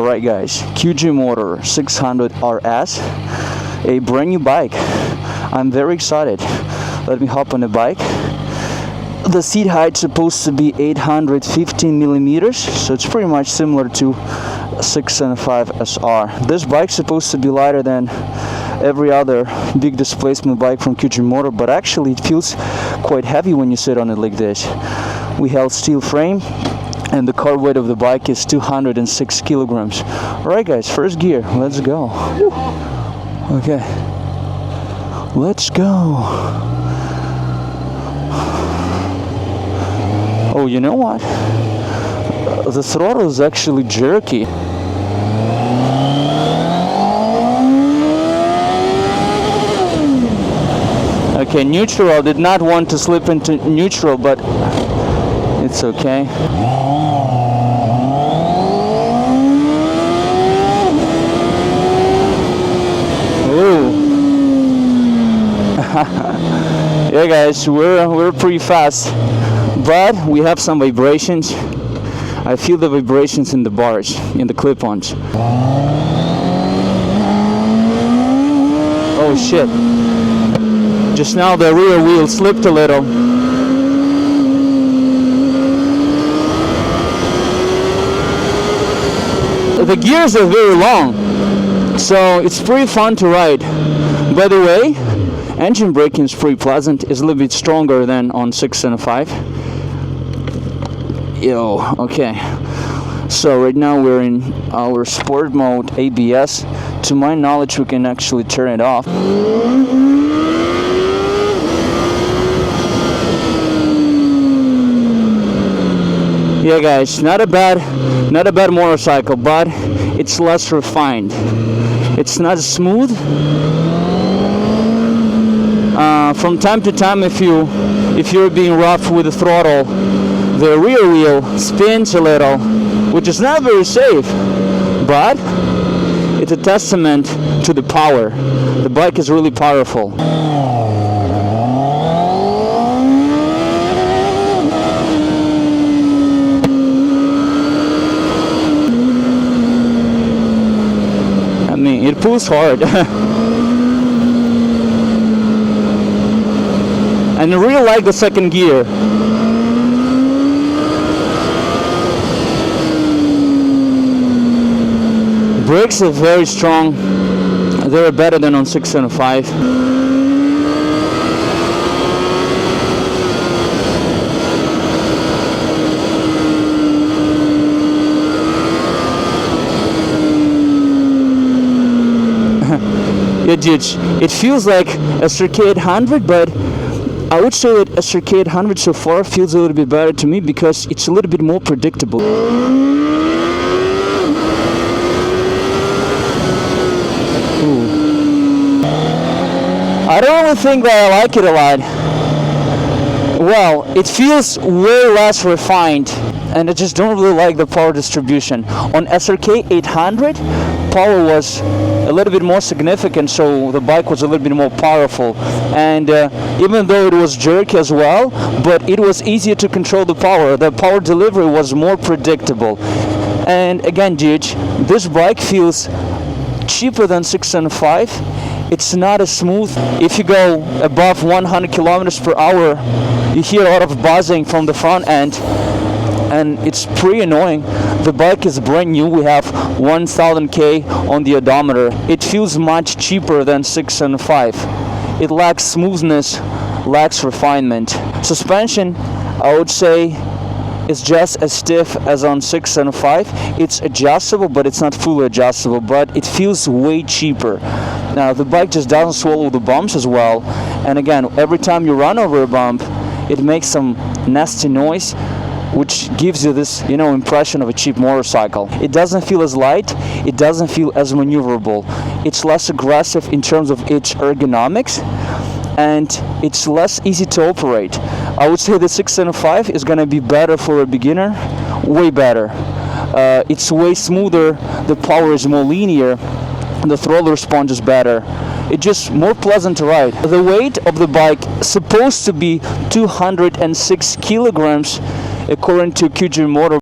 Alright guys, QJMOTOR 600RS, a brand new bike. I'm very excited. Let me hop on the bike. The seat height is supposed to be 815 millimeters, so it's pretty much similar to 605 SR. This bike's supposed to be lighter than every other big displacement bike from QJMOTOR, but actually it feels quite heavy when you sit on it like this. We have steel frame, and the car weight of the bike is 206 kilograms. Alright guys, first gear, let's go. Woo. Okay, let's go. Oh, you know what? The throttle is actually jerky. Okay, neutral. I did not want to slip into neutral, but it's okay. Ooh. Yeah guys, we're pretty fast, but we have some vibrations. I feel the vibrations in the bars, in the clip-ons. Oh shit. Just now the rear wheel slipped a little. The gears are very long, so it's pretty fun to ride. By the way, engine braking is pretty pleasant. It's a little bit stronger than on 605. Yo, okay. So right now we're in our sport mode ABS. To my knowledge, we can actually turn it off. Yeah guys, not a bad motorcycle, but it's less refined. It's not smooth. From time to time, if you're being rough with the throttle, the rear wheel spins a little, which is not very safe, but it's a testament to the power. The bike is really powerful. I mean, it pulls hard. And I really like the second gear. Brakes are very strong. They're better than on 605. It feels like SRK600, but I would say that SRK600 so far feels a little bit better to me because it's a little bit more predictable. Ooh. I don't really think that I like it a lot. Well, it feels way less refined, and I just don't really like the power distribution. On SRK600, power was a little bit more significant, so the bike was a little bit more powerful. And even though it was jerky as well, but it was easier to control the power. The power delivery was more predictable. And again, this bike feels cheaper than 605. It's not as smooth. If you go above 100 kilometers per hour, you hear a lot of buzzing from the front end, and it's pretty annoying. The bike is brand new. We have 1000k on the odometer. It feels much cheaper than 605. It lacks smoothness, lacks refinement. Suspension, I would say, is just as stiff as on 605. It's adjustable, but it's not fully adjustable, but it feels way cheaper. Now, the bike just doesn't swallow the bumps as well. And again, every time you run over a bump, it makes some nasty noise, which gives you this, impression of a cheap motorcycle. It doesn't feel as light. It doesn't feel as maneuverable. It's less aggressive in terms of its ergonomics, and it's less easy to operate. I would say the 605 is going to be better for a beginner, way better. It's way smoother, the power is more linear, the throttle response is better. It's just more pleasant to ride. The weight of the bike is supposed to be 206 kilograms according to QJMOTOR.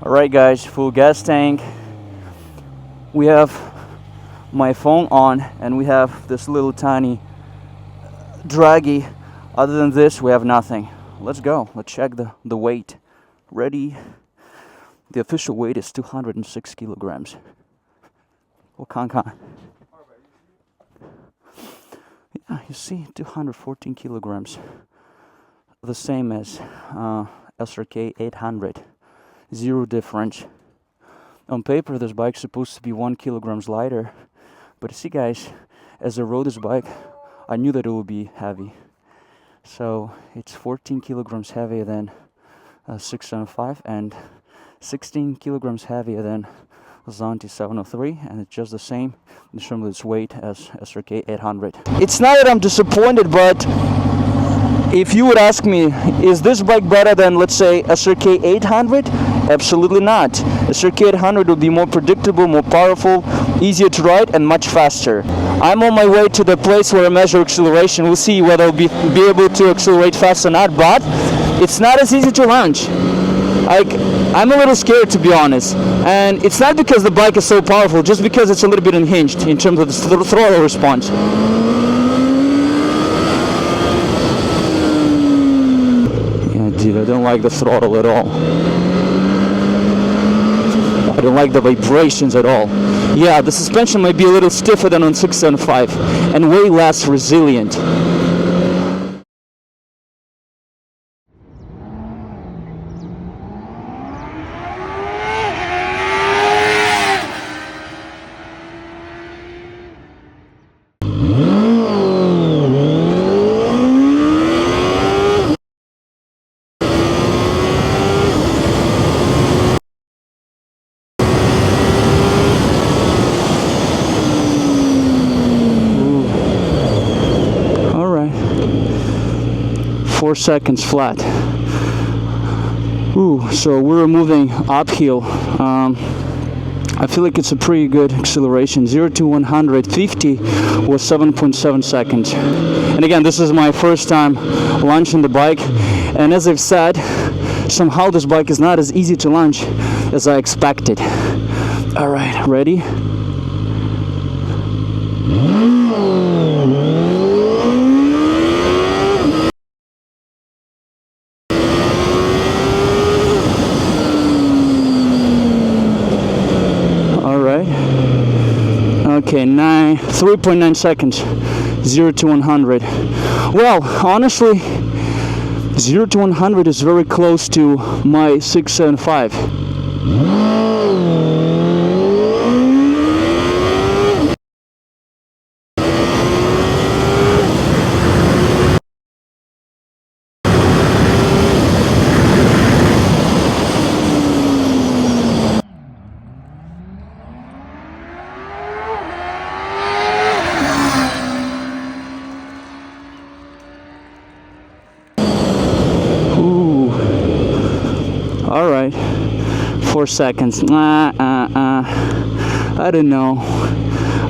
Alright guys, full gas tank, we have my phone on, and we have this little tiny draggy. Other than this, we have nothing. Let's go. Let's check the weight. Ready? The official weight is 206 kilograms. Oh, can. Yeah, you see, 214 kilograms. The same as SRK600. Zero difference. On paper, this bike's supposed to be 1 kilograms lighter. But you see, guys, as I rode this bike, I knew that it would be heavy. So it's 14 kilograms heavier than 675 and 16 kilograms heavier than Zanti 703, and it's just the same in terms of its weight as SRK600. It's not that I'm disappointed, but if you would ask me, is this bike better than, let's say, SRK600? Absolutely not. SRK600 would be more predictable, more powerful, easier to ride, and much faster. I'm on my way to the place where I measure acceleration. We'll see whether I'll be able to accelerate fast or not, but it's not as easy to launch. I'm a little scared, to be honest, and it's not because the bike is so powerful, just because it's a little bit unhinged in terms of the throttle response. Yeah, dude, I don't like the throttle at all. I don't like the vibrations at all. Yeah, the suspension might be a little stiffer than on 675 and way less resilient. All right, 4 seconds flat. Ooh, so we're moving uphill. I feel like it's a pretty good acceleration. 0 to 150 was 7.7 seconds. And again, this is my first time launching the bike. And as I've said, somehow this bike is not as easy to launch as I expected. All right, ready? Okay, 3.9 seconds, 0 to 100. Well, honestly, 0 to 100 is very close to my 675. All right, 4 seconds. I don't know.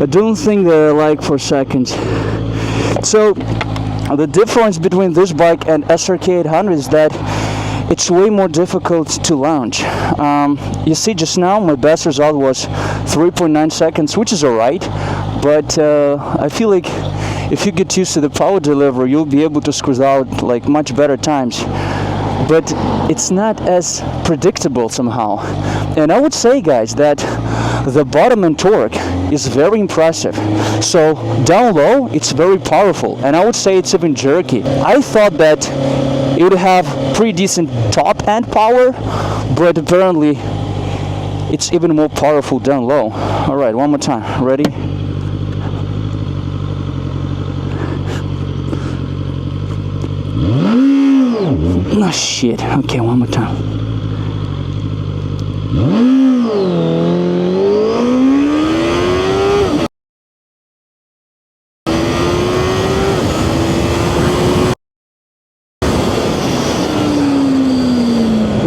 I don't think that I like 4 seconds. So the difference between this bike and SRK600 is that it's way more difficult to launch. You see, just now my best result was 3.9 seconds, which is all right. But I feel like if you get used to the power delivery, you'll be able to squeeze out like much better times. But it's not as predictable somehow. And I would say, guys, that the bottom end torque is very impressive. So down low, it's very powerful, and I would say it's even jerky. I thought that it would have pretty decent top end power, but apparently it's even more powerful down low. All right, one more time. Ready? Oh shit. Okay, one more time.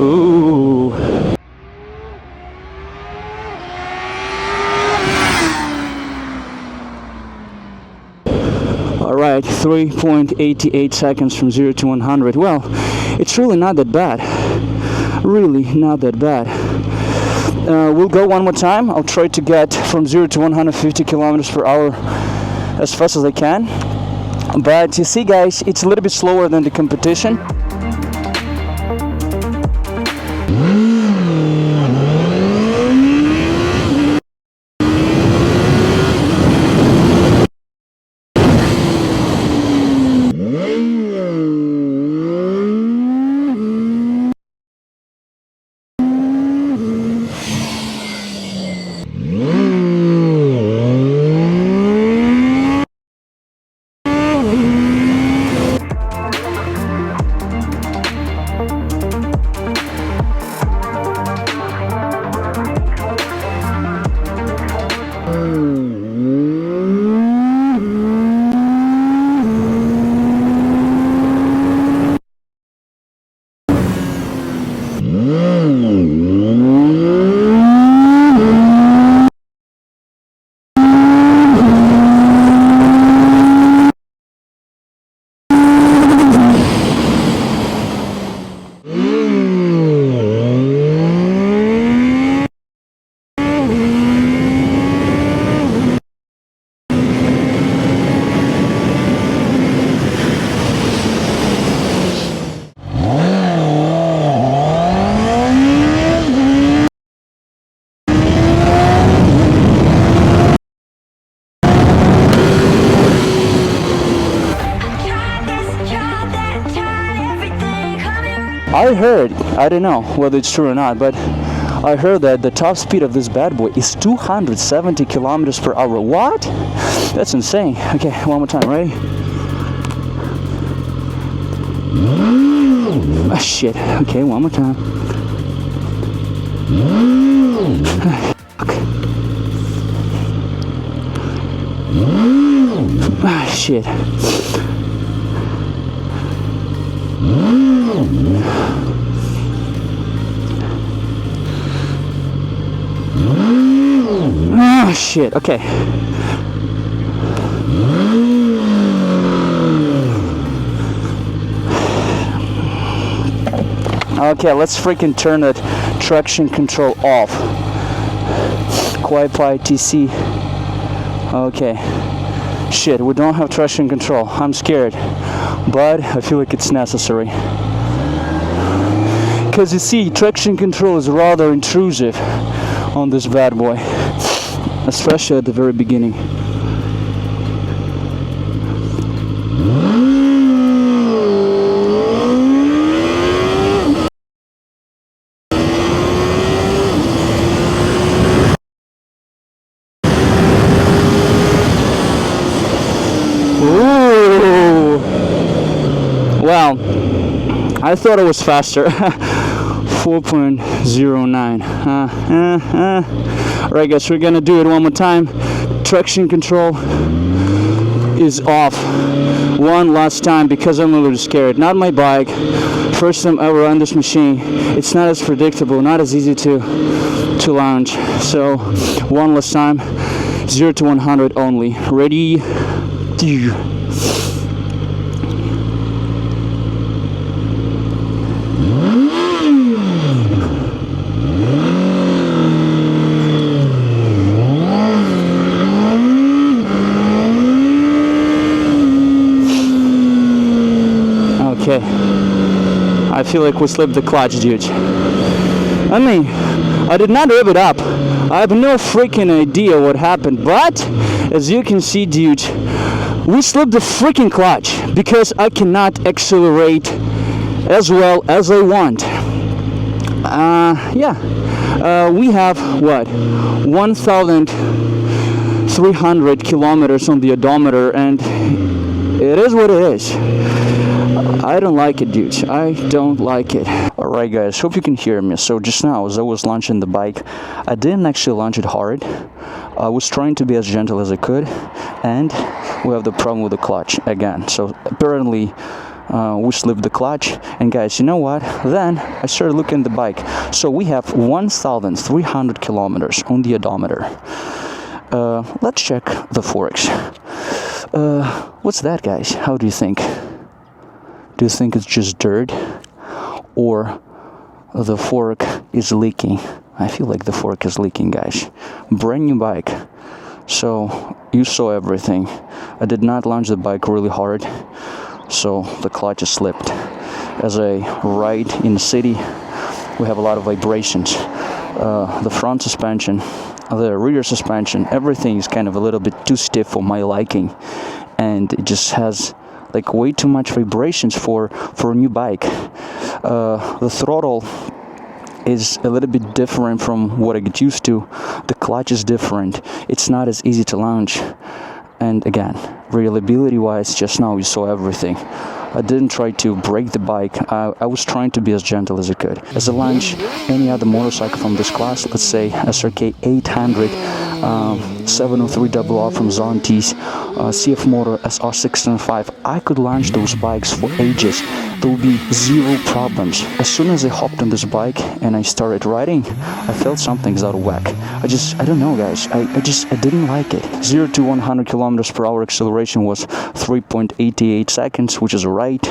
Ooh. All right, 3.88 seconds from 0 to 100. Well, it's really not that bad. Really not that bad. We'll go one more time. I'll try to get from 0 to 150 kilometers per hour as fast as I can. But you see, guys, it's a little bit slower than the competition. I heard, I don't know whether it's true or not, but I heard that the top speed of this bad boy is 270 kilometers per hour. What? That's insane. Okay, one more time, ready? Ah, shit. Okay, one more time. Ah, shit. Oh shit, okay. Okay, let's freaking turn that traction control off. Quiet TC. Okay. Shit, we don't have traction control. I'm scared. But I feel like it's necessary. Because you see, traction control is rather intrusive on this bad boy, especially at the very beginning. Ooh. Well, I thought it was faster. 4.09. Alright guys, we're gonna do it one more time. Traction control is off one last time because I'm a little scared. Not my bike. First time ever on this machine. It's not as predictable, not as easy to launch. So one last time. 0 to 100 only. Ready? Okay, I feel like we slipped the clutch, dude. I mean, I did not rev it up. I have no freaking idea what happened, but as you can see, dude, we slipped the freaking clutch because I cannot accelerate as well as I want. We have what, 1,300 kilometers on the odometer, and it is what it is. I don't like it, dude. I don't like it. Alright guys, hope you can hear me. So just now, as I was launching the bike, I didn't actually launch it hard. I was trying to be as gentle as I could, and we have the problem with the clutch again. So apparently we slipped the clutch, and guys, you know what? Then I started looking at the bike. So we have 1,300 kilometers on the odometer. Let's check the forks. What's that, guys? How do you think? Do you think it's just dirt, or the fork is leaking. I feel like the fork is leaking, guys. Brand new bike. So you saw everything. I did not launch the bike really hard, so the clutch is slipped. As I ride in the city, we have a lot of vibrations. The front suspension, the rear suspension, everything is kind of a little bit too stiff for my liking, and it just has like way too much vibrations for a new bike. The throttle is a little bit different from what I get used to. The clutch is different. It's not as easy to launch. And again, reliability wise, just now you saw everything. I didn't try to break the bike. I was trying to be as gentle as I could. As I launch any other motorcycle from this class, let's say SRK600, 703RR from Zonte's, QJMOTOR SR600RS, I could launch those bikes for ages. There will be zero problems. As soon as I hopped on this bike and I started riding, I felt something's out of whack. I don't know, guys. I didn't like it. 0 to 100 kilometers per hour acceleration was 3.88 seconds, which is right.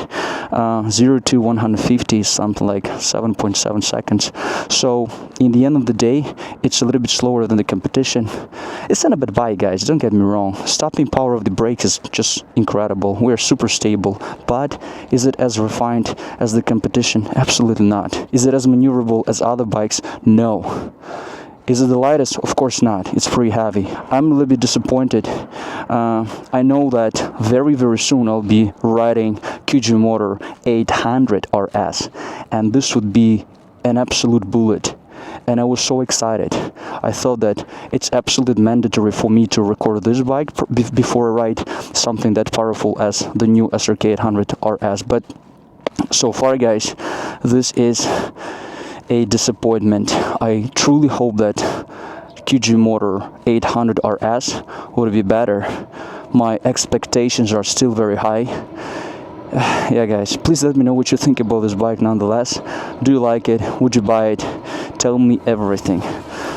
0 to 150 is something like 7.7 seconds. So in the end of the day, it's a little bit slower than the competition. It's not a bad bike, guys. Don't get me wrong. Stopping power of the brakes is just incredible. We're super stable. But is it as refined as the competition? Absolutely not. Is it as maneuverable as other bikes? No. Is it the lightest? Of course not. It's pretty heavy. I'm a little bit disappointed. I know that very, very soon I'll be riding QJMOTOR 800RS, and this would be an absolute bullet. And I was so excited. I thought that it's absolutely mandatory for me to record this bike before I ride something that powerful as the new SRK600RS. But so far, guys, this is a disappointment. I truly hope that QJMOTOR 800RS would be better. My expectations are still very high. Yeah, guys, please let me know what you think about this bike nonetheless. Do you like it? Would you buy it? Tell me everything.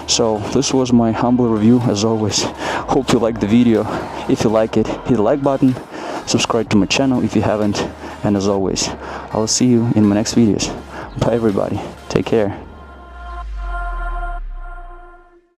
So this was my humble review, as always. Hope you liked the video. If you like it, hit the like button, subscribe to my channel if you haven't, and as always, I'll see you in my next videos. Bye everybody, take care.